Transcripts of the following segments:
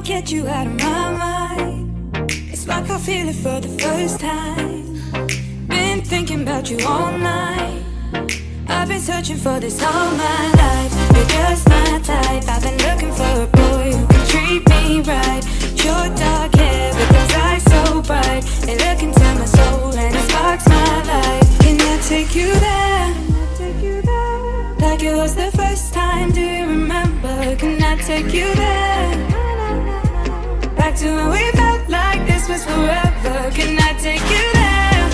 Get you out of my mind. It's like I feel it for the first time. Been thinking about you all night. I've been searching for this all my life. You're just my type. I've been looking for a boy who can treat me right. Your dark hair with those eyes so bright. They look into my soul and it sparks my life. Can I take you there? Like it was the first time, do you remember? Can I take you there? Back to when we felt like this was forever. Can I take you there?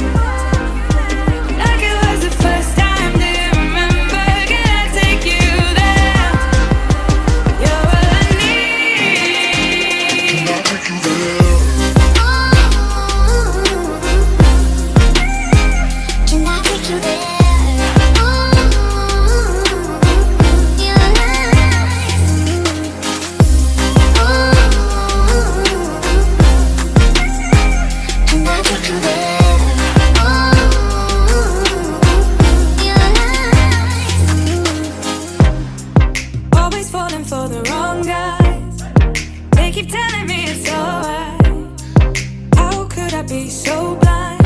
Like it was the first time, do you remember? Can I take you there? You're all I need. Can I take you there? Can I take you there? Keep telling me it's alright. How could I be so blind?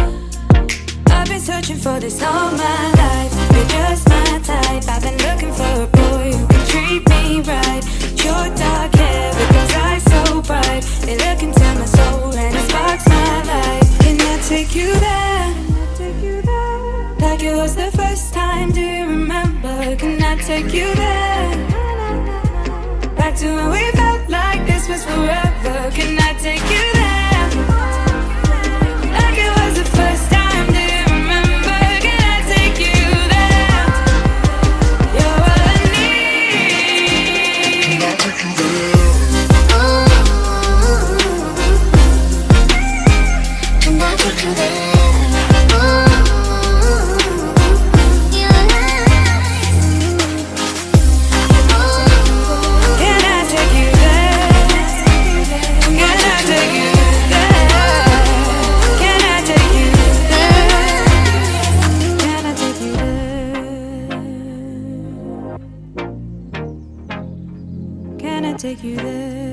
I've been searching for this all my life. You're just my type. I've been looking for a boy who can treat me right. Your dark hair with those eyes so bright. They look into my soul and it sparks my life. Can I take you there? Like it was the first time, do you remember? Can I take you there? Back to when we felt like this was forever. Can I take you there? Like it was the first time, do you remember? Can I take you there? You're all I need. Can I take you there? Can I take you there? Take you there.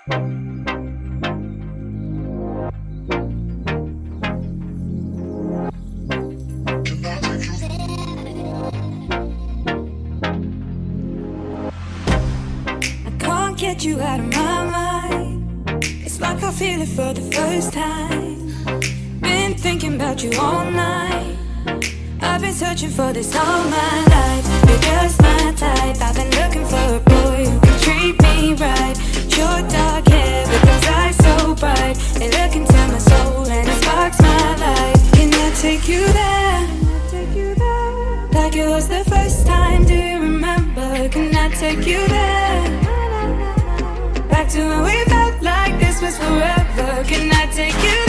Can't get you out of my mind. It's like I feel it for the first time. Been thinking about you all night. I've been searching for this all my life. You're just my type. I've been looking for a boy who can treat me right. Your dark hair with those eyes so bright. They look into my soul and it sparks my life. Can I take you there? Like it was the first time, do you remember? Can I take you there? Back to when we felt like this was forever. Can I take you